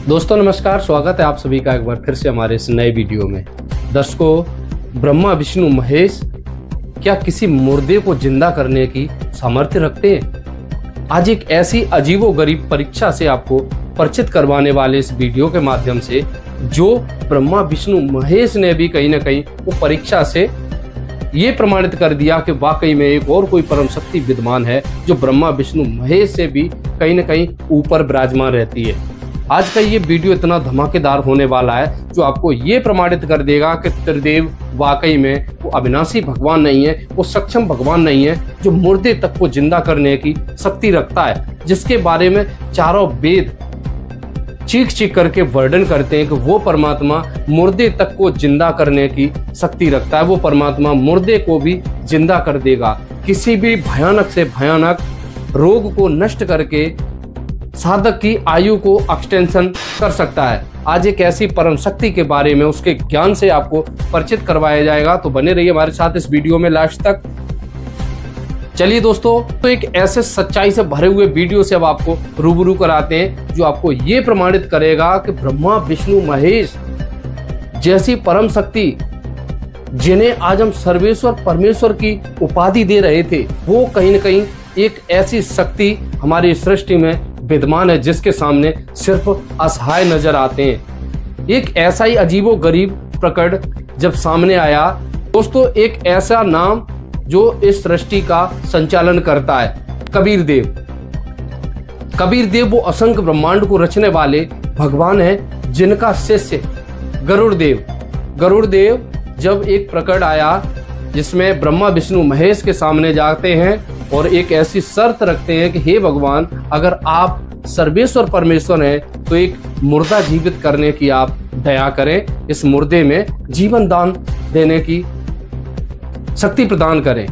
दोस्तों नमस्कार, स्वागत है आप सभी का एक बार फिर से हमारे इस नए वीडियो में। दर्शकों, ब्रह्मा विष्णु महेश क्या किसी मुर्दे को जिंदा करने की सामर्थ्य रखते हैं? आज एक ऐसी अजीबोगरीब परीक्षा से आपको परिचित करवाने वाले इस वीडियो के माध्यम से, जो ब्रह्मा विष्णु महेश ने भी कहीं ना कहीं वो परीक्षा से ये प्रमाणित कर दिया कि वाकई में एक और कोई परम शक्ति विद्यमान है जो ब्रह्मा विष्णु महेश से भी कहीं ना कहीं ऊपर विराजमान रहती है। आज का ये वीडियो इतना धमाकेदार होने वाला है जो आपको ये प्रमाणित कर देगा कि त्रिदेव वाकई में वो अविनाशी भगवान नहीं है, वो सक्षम भगवान नहीं है जो मुर्दे तक को जिंदा करने की शक्ति रखता है, जिसके बारे में चारों वेद चीख चीख करके वर्णन करते हैं कि वो परमात्मा मुर्दे तक को जिंदा करने की शक्ति रखता है। वो परमात्मा मुर्दे को भी जिंदा कर देगा, किसी भी भयानक से भयानक रोग को नष्ट करके साधक की आयु को एक्सटेंशन कर सकता है। आज एक ऐसी परम शक्ति के बारे में, उसके ज्ञान से आपको परिचित करवाया जाएगा, तो बने रहिए हमारे साथ इस वीडियो में लास्ट तक। चलिए दोस्तों, तो एक ऐसे सच्चाई से भरे हुए वीडियो से अब आपको रूबरू कराते हैं जो आपको ये प्रमाणित करेगा कि ब्रह्मा विष्णु महेश जैसी परम शक्ति, जिन्हें आज हम सर्वेश्वर परमेश्वर की उपाधि दे रहे थे, वो कहीं न कहीं एक ऐसी शक्ति हमारी सृष्टि में विद्यमान है जिसके सामने सिर्फ असहाय नजर आते हैं। एक ऐसा ही अजीबोगरीब प्रकट जब सामने आया दोस्तों, एक ऐसा नाम जो इस सृष्टि का संचालन करता है, कबीर देव। कबीर देव वो असंख्य ब्रह्मांड को रचने वाले भगवान हैं जिनका शिष्य गरुड़ देव। गरुड़ देव जब एक प्रकट आया जिसमें ब्रह्मा विष्णु महेश के सामने जाते हैं और एक ऐसी शर्त रखते हैं कि हे भगवान, अगर आप सर्वेश्वर परमेश्वर हैं तो एक मुर्दा जीवित करने की आप दया करें, इस मुर्दे में जीवन दान देने की शक्ति प्रदान करें।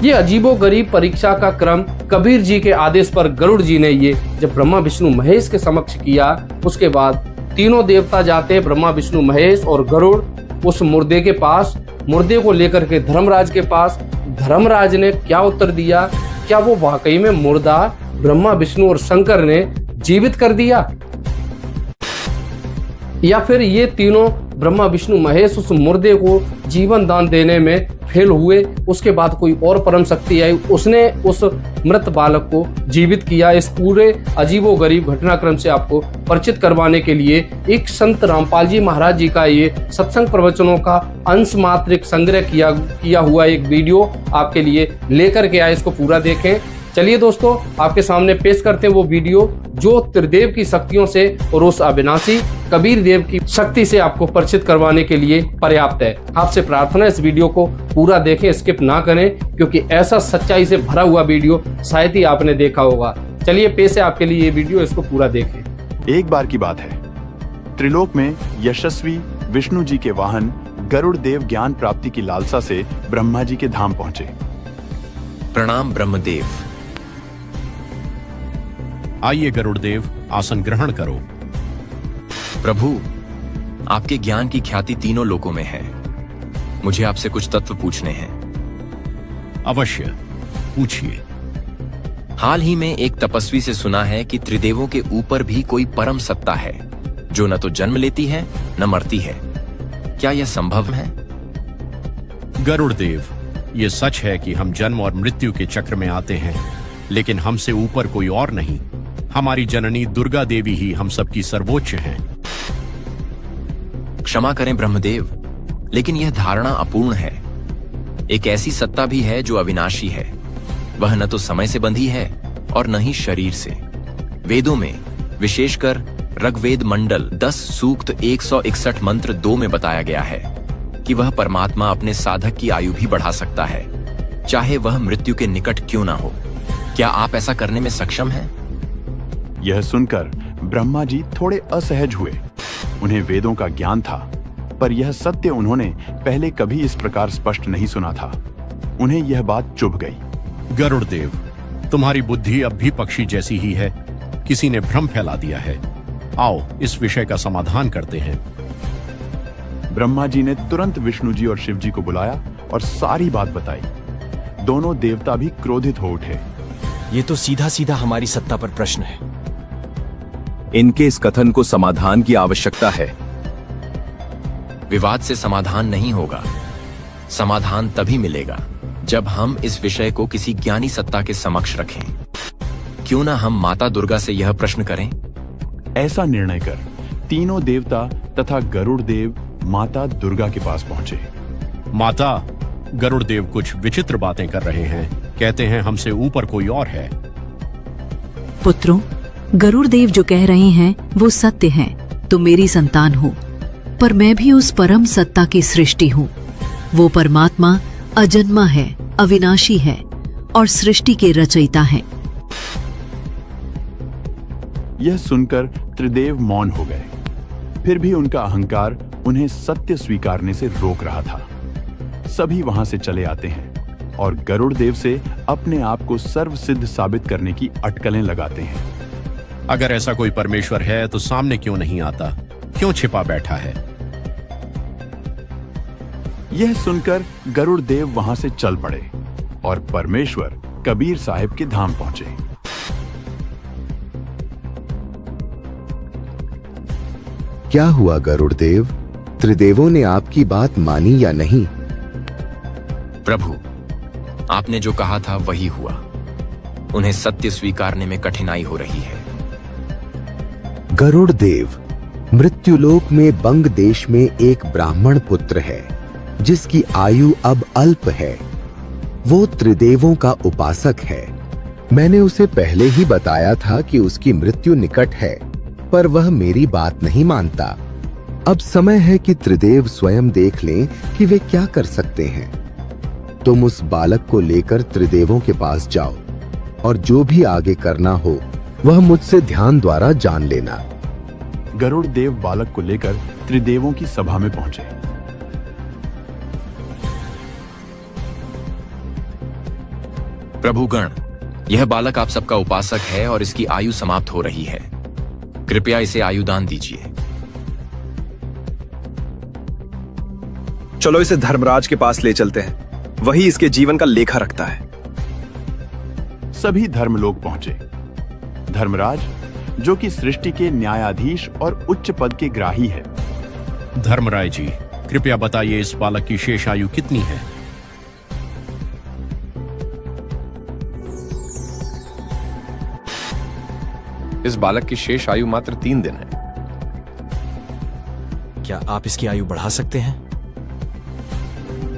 ये अजीबोगरीब परीक्षा का क्रम कबीर जी के आदेश पर गरुड़ जी ने ये जब ब्रह्मा विष्णु महेश के समक्ष किया, उसके बाद तीनों देवता जाते हैं, ब्रह्मा विष्णु महेश और गरुड़ उस मुर्दे के पास, मुर्दे को लेकर के धर्मराज के पास। धर्मराज ने क्या उत्तर दिया? क्या वो वाकई में मुर्दा ब्रह्मा विष्णु और शंकर ने जीवित कर दिया, या फिर ये तीनों ब्रह्मा विष्णु महेश उस मुर्दे को जीवन दान देने में फेल हुए? उसके बाद कोई और परम शक्ति आई, उसने उस मृत बालक को जीवित किया। इस पूरे अजीबोगरीब घटनाक्रम से आपको परिचित करवाने के लिए एक संत रामपाल जी महाराज जी का ये सत्संग प्रवचनों का अंश मात्र एक संग्रह किया हुआ एक वीडियो आपके लिए लेकर के आए, इसको पूरा देखें। चलिए दोस्तों, आपके सामने पेश करते हैं वो वीडियो जो त्रिदेव की शक्तियों से और उस अविनाशी कबीर देव की शक्ति से आपको परिचित करवाने के लिए पर्याप्त है। आपसे प्रार्थना, इस वीडियो को पूरा देखें, स्किप ना करें, क्योंकि ऐसा सच्चाई से भरा हुआ वीडियो शायद ही आपने देखा होगा। चलिए पेश है आपके लिए ये वीडियो, इसको पूरा देखें। एक बार की बात है, त्रिलोक में यशस्वी विष्णु जी के वाहन गरुड़ देव ज्ञान प्राप्ति की लालसा से ब्रह्मा जी के धाम पहुंचे। प्रणाम ब्रह्मदेव। आइए गरुड़देव, आसन ग्रहण करो। प्रभु, आपके ज्ञान की ख्याति तीनों लोकों में है। मुझे आपसे कुछ तत्व पूछने हैं। अवश्य, पूछिए। हाल ही में एक तपस्वी से सुना है कि त्रिदेवों के ऊपर भी कोई परम सत्ता है जो न तो जन्म लेती है न मरती है। क्या यह संभव है? गरुड़देव, ये सच है कि हम जन्म और मृत्यु के चक्र में आते हैं, लेकिन हमसे ऊपर कोई और नहीं। हमारी जननी दुर्गा देवी ही हम सबकी सर्वोच्च हैं। क्षमा करें ब्रह्मदेव, लेकिन यह धारणा अपूर्ण है। एक ऐसी सत्ता भी है जो अविनाशी है। वह न तो समय से बंधी है और न ही शरीर से। वेदों में, विशेषकर ऋग्वेद मंडल 10 सूक्त 161 मंत्र 2 में बताया गया है कि वह परमात्मा अपने साधक की आयु भी बढ़ा सकता है, चाहे वह मृत्यु के निकट क्यों ना हो। क्या आप ऐसा करने में सक्षम हैं? यह सुनकर ब्रह्मा जी थोड़े असहज हुए। उन्हें वेदों का ज्ञान था, पर यह सत्य उन्होंने पहले कभी इस प्रकार स्पष्ट नहीं सुना था। उन्हें यह बात चुभ गई। गरुड़देव, तुम्हारी बुद्धि अब भी पक्षी जैसी ही है। किसी ने भ्रम फैला दिया है। आओ इस विषय का समाधान करते हैं। ब्रह्मा जी ने तुरंत विष्णु जी और शिव जी को बुलाया और सारी बात बताई। दोनों देवता भी क्रोधित हो उठे। ये तो सीधा सीधा हमारी सत्ता पर प्रश्न है। इनके इस कथन को समाधान की आवश्यकता है। विवाद से समाधान नहीं होगा। समाधान तभी मिलेगा जब हम इस विषय को किसी ज्ञानी सत्ता के समक्ष रखें। क्यों ना हम माता दुर्गा से यह प्रश्न करें? ऐसा निर्णय कर तीनों देवता तथा गरुड़ देव माता दुर्गा के पास पहुंचे। माता, गरुड़ देव कुछ विचित्र बातें कर रहे हैं। कहते हैं हमसे ऊपर कोई और है। पुत्रों, गरुड़ देव जो कह रहे हैं वो सत्य है। तुम मेरी संतान हो, पर मैं भी उस परम सत्ता की सृष्टि हूँ। वो परमात्मा अजन्मा है, अविनाशी है और सृष्टि के रचयिता है। यह सुनकर त्रिदेव मौन हो गए। फिर भी उनका अहंकार उन्हें सत्य स्वीकारने से रोक रहा था। सभी वहां से चले आते हैं और गरुड़ देव से अपने आप को सर्वसिद्ध साबित करने की अटकलें लगाते हैं। अगर ऐसा कोई परमेश्वर है तो सामने क्यों नहीं आता? क्यों छिपा बैठा है? यह सुनकर गरुड़ देव वहां से चल पड़े और परमेश्वर कबीर साहिब के धाम पहुंचे। क्या हुआ गरुड़ देव? त्रिदेवों ने आपकी बात मानी या नहीं? प्रभु, आपने जो कहा था वही हुआ। उन्हें सत्य स्वीकारने में कठिनाई हो रही है। गरुड़ देव, मृत्युलोक में बंग देश में एक ब्राह्मण पुत्र है जिसकी आयु अब अल्प है। वो त्रिदेवों का उपासक है। मैंने उसे पहले ही बताया था कि उसकी मृत्यु निकट है, पर वह मेरी बात नहीं मानता। अब समय है कि त्रिदेव स्वयं देख लें कि वे क्या कर सकते हैं। तुम उस बालक को लेकर त्रिदेवों के पास जाओ और जो भी आगे करना हो वह मुझसे ध्यान द्वारा जान लेना। गरुड़ देव बालक को लेकर त्रिदेवों की सभा में पहुंचे। प्रभुगण, यह बालक आप सबका उपासक है और इसकी आयु समाप्त हो रही है। कृपया इसे आयुदान दीजिए। चलो इसे धर्मराज के पास ले चलते हैं, वही इसके जीवन का लेखा रखता है। सभी धर्मलोक पहुंचे। धर्मराज, जो कि सृष्टि के न्यायाधीश और उच्च पद के ग्राही है। धर्मराय जी, कृपया बताइए इस बालक की शेष आयु कितनी है? इस बालक की शेष आयु मात्र 3 दिन है। क्या आप इसकी आयु बढ़ा सकते हैं?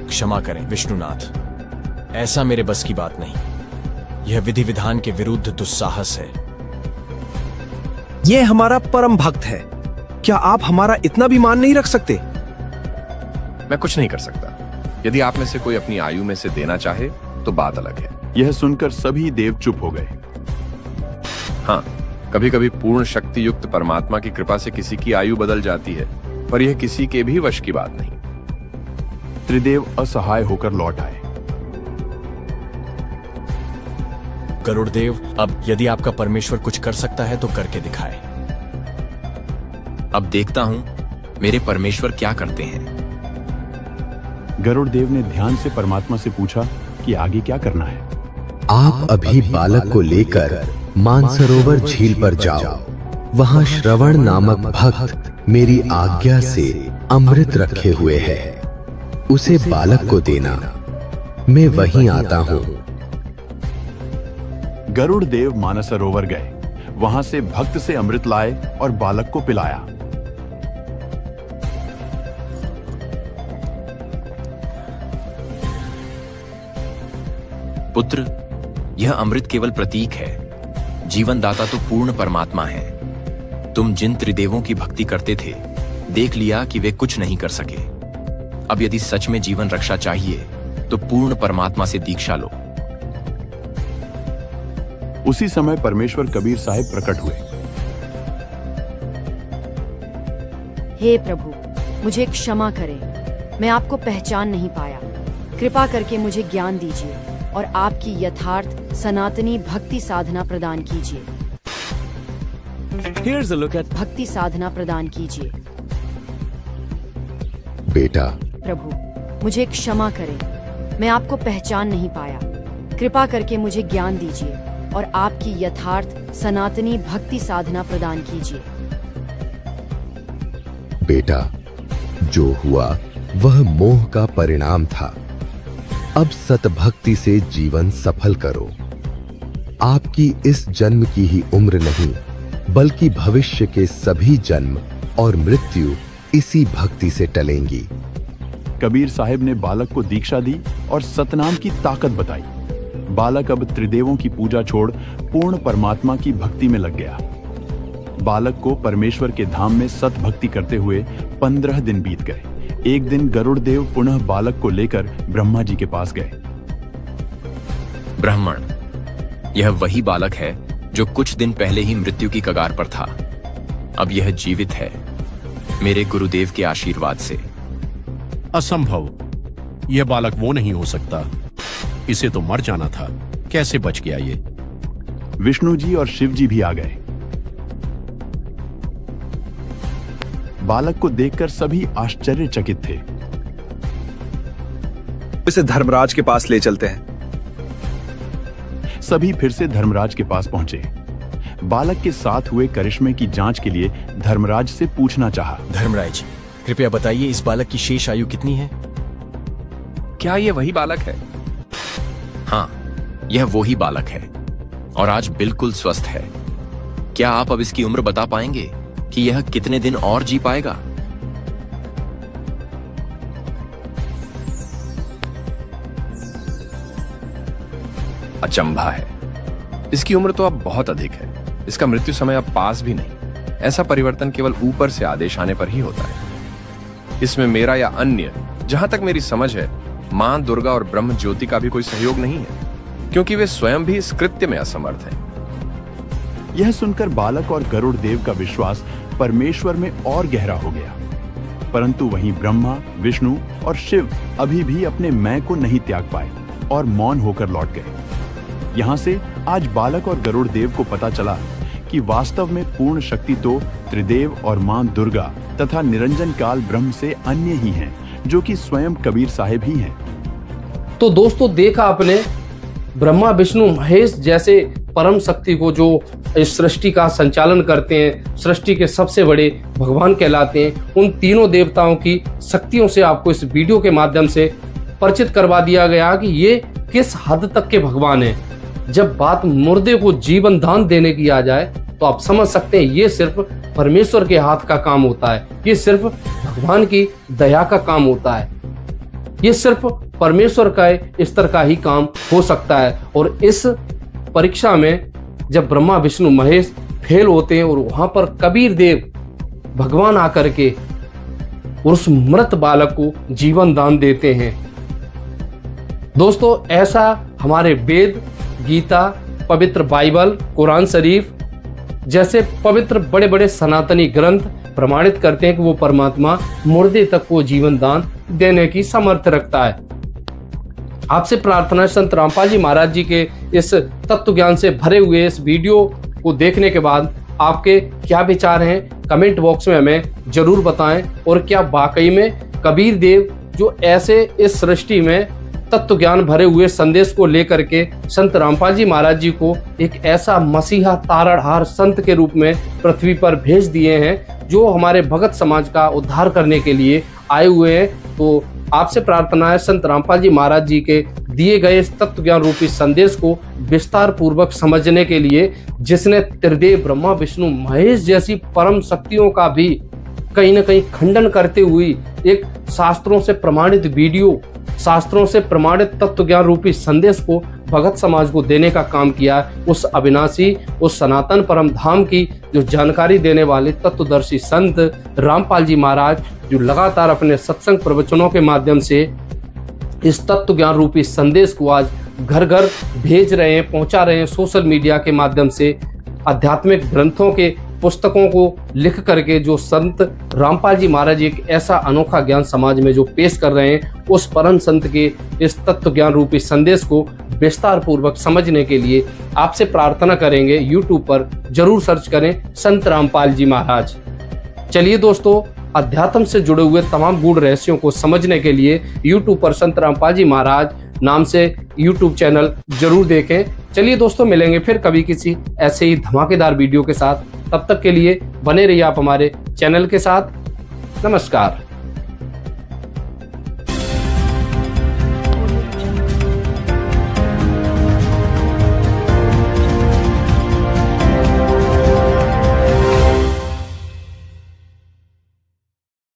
क्षमा करें विष्णुनाथ, ऐसा मेरे बस की बात नहीं। यह विधि विधान के विरुद्ध दुस्साहस है। यह हमारा परम भक्त है। क्या आप हमारा इतना भी मान नहीं रख सकते? मैं कुछ नहीं कर सकता। यदि आप में से कोई अपनी आयु में से देना चाहे तो बात अलग है। यह सुनकर सभी देव चुप हो गए। हाँ, कभी कभी पूर्ण शक्ति युक्त परमात्मा की कृपा से किसी की आयु बदल जाती है, पर यह किसी के भी वश की बात नहीं। त्रिदेव असहाय होकर लौट आए। गरुड़ देव, अब यदि आपका परमेश्वर कुछ कर सकता है तो करके दिखाए। अब देखता हूं मेरे परमेश्वर क्या करते हैं। गरुड़ देव ने ध्यान से परमात्मा से पूछा कि आगे क्या करना है। आप अभी बालक को लेकर मानसरोवर झील पर जाओ। वहां श्रवण नामक भक्त मेरी आज्ञा से अमृत रखे हुए है। उसे बालक को देना। मैं वहीं आता हूं। गरुड़ देव मानसरोवर गए। वहां से भक्त से अमृत लाए और बालक को पिलाया। पुत्र, यह अमृत केवल प्रतीक है। जीवन दाता तो पूर्ण परमात्मा है। तुम जिन त्रिदेवों की भक्ति करते थे, देख लिया कि वे कुछ नहीं कर सके। अब यदि सच में जीवन रक्षा चाहिए तो पूर्ण परमात्मा से दीक्षा लो। उसी समय परमेश्वर कबीर साहिब प्रकट हुए। हे प्रभु, मुझे क्षमा करें। मैं आपको पहचान नहीं पाया। कृपा करके मुझे ज्ञान दीजिए और आपकी यथार्थ सनातनी भक्ति साधना प्रदान कीजिए। Here's a look at भक्ति साधना प्रदान कीजिए। बेटा, प्रभु, मुझे क्षमा करें। मैं आपको पहचान नहीं पाया। कृपा करके मुझे ज्ञान दीजिए और आपकी यथार्थ सनातनी भक्ति साधना प्रदान कीजिए। बेटा, जो हुआ वह मोह का परिणाम था। अब सतभक्ति से जीवन सफल करो। आपकी इस जन्म की ही उम्र नहीं, बल्कि भविष्य के सभी जन्म और मृत्यु इसी भक्ति से टलेंगी। कबीर साहब ने बालक को दीक्षा दी और सतनाम की ताकत बताई। बालक अब त्रिदेवों की पूजा छोड़ पूर्ण परमात्मा की भक्ति में लग गया। बालक को परमेश्वर के धाम में सत भक्ति करते हुए 15 दिन बीत गए। एक दिन गरुड़ देव पुनः बालक को लेकर ब्रह्मा जी के पास गए। ब्राह्मण, यह वही बालक है जो कुछ दिन पहले ही मृत्यु की कगार पर था। अब यह जीवित है, मेरे गुरुदेव के आशीर्वाद से। असंभव, यह बालक वो नहीं हो सकता। इसे तो मर जाना था, कैसे बच गया ये? विष्णु जी और शिव जी भी आ गए। बालक को देखकर सभी आश्चर्यचकित थे। इसे धर्मराज के पास ले चलते हैं। सभी फिर से धर्मराज के पास पहुंचे। बालक के साथ हुए करिश्मे की जांच के लिए धर्मराज से पूछना चाहा। धर्मराज, कृपया बताइए इस बालक की शेष आयु कितनी है? क्या ये वही बालक है? हाँ, यह वही बालक है और आज बिल्कुल स्वस्थ है। क्या आप अब इसकी उम्र बता पाएंगे कि यह कितने दिन और जी पाएगा? अचंभा है, इसकी उम्र तो अब बहुत अधिक है। इसका मृत्यु समय अब पास भी नहीं। ऐसा परिवर्तन केवल ऊपर से आदेश आने पर ही होता है। इसमें मेरा या अन्य, जहां तक मेरी समझ है, मां दुर्गा और ब्रह्म ज्योति का भी कोई सहयोग नहीं है, क्योंकि वे स्वयं भी इस कृत्य में असमर्थ हैं। यह सुनकर बालक और गरुड़ देव का विश्वास परमेश्वर में और गहरा हो गया। परंतु वहीं ब्रह्मा, विष्णु और शिव अभी भी अपने मैं को नहीं त्याग पाए और मौन होकर लौट गए। यहां से आज बालक और गरुड़ देव को पता चला कि वास्तव में पूर्ण शक्ति तो त्रिदेव और मां दुर्गा तथा निरंजन काल ब्रह्म से अन्य ही हैं, जो कि स्वयं कबीर साहिब ही हैं। तो दोस्तों, देखा आपने, ब्रह्मा विष्णु महेश जैसे परम शक्ति को, जो इस सृष्टि का संचालन करते हैं, सृष्टि के सबसे बड़े भगवान कहलाते हैं, उन तीनों देवताओं की शक्तियों से आपको इस वीडियो के माध्यम से परिचित करवा दिया गया कि ये किस हद तक के भगवान हैं। जब बात मुर्दे को जीवन दान देने की आ जाए तो आप समझ सकते हैं ये सिर्फ परमेश्वर के हाथ का काम होता है। ये सिर्फ भगवान की दया का काम होता है। ये सिर्फ परमेश्वर का स्तर का ही काम हो सकता है। और इस परीक्षा में जब ब्रह्मा विष्णु महेश फेल होते हैं और वहां पर कबीर देव भगवान आकर के उस मृत बालक को जीवन दान देते हैं। दोस्तों, ऐसा हमारे वेद, गीता, पवित्र बाइबल, कुरान शरीफ जैसे पवित्र बड़े बड़े सनातनी ग्रंथ प्रमाणित करते हैं कि वो परमात्मा मुर्दे तक को जीवन दान देने की सामर्थ्य रखता है। आपसे प्रार्थना है, संत रामपाल जी महाराज जी के इस तत्व ज्ञान से भरे हुए इस वीडियो को देखने के बाद आपके क्या विचार हैं, कमेंट बॉक्स में हमें जरूर बताएं। और क्या वाकई में कबीर देव जो ऐसे इस सृष्टि में तत्व ज्ञान भरे हुए संदेश को लेकर के संत रामपाल जी महाराज जी को एक ऐसा मसीहा तारणहार संत के रूप में पृथ्वी पर भेज दिए हैं, जो हमारे भगत समाज का उद्धार करने के लिए आए हुए हैं। तो आपसे प्रार्थना है, संत रामपाल जी महाराज जी के दिए गए इस तत्व ज्ञान रूपी संदेश को विस्तार पूर्वक समझने के लिए, जिसने त्रिदेव ब्रह्मा विष्णु महेश जैसी परम शक्तियों का भी कहीं न कहीं खंडन करते हुए एक शास्त्रों से प्रमाणित वीडियो, शास्त्रों से प्रमाणित तत्व ज्ञान रूपी संदेश को भगत समाज को देने का काम किया, उस अविनाशी, उस सनातन परम धाम की जो जानकारी देने वाले तत्वदर्शी संत रामपाल जी महाराज, जो लगातार अपने सत्संग प्रवचनों के माध्यम से इस तत्व ज्ञान रूपी संदेश को आज घर घर भेज रहे हैं, पहुंचा रहे हैं। सोशल मीडिया के माध्यम से आध्यात्मिक ग्रंथों के पुस्तकों को लिख करके जो संत रामपाल जी महाराज एक ऐसा अनोखा ज्ञान समाज में जो पेश कर रहे हैं, उस परम संत के इस तत्व ज्ञान रूपी संदेश को विस्तार पूर्वक समझने के लिए आपसे प्रार्थना करेंगे, YouTube पर जरूर सर्च करें संत रामपाल जी महाराज। चलिए दोस्तों, अध्यात्म से जुड़े हुए तमाम गूढ़ रहस्यों को समझने के लिए YouTube पर संत रामपाल जी महाराज नाम से YouTube चैनल जरूर देखें। चलिए दोस्तों, मिलेंगे फिर कभी किसी ऐसे ही धमाकेदार वीडियो के साथ। तब तक के लिए बने रहिए आप हमारे चैनल के साथ। नमस्कार।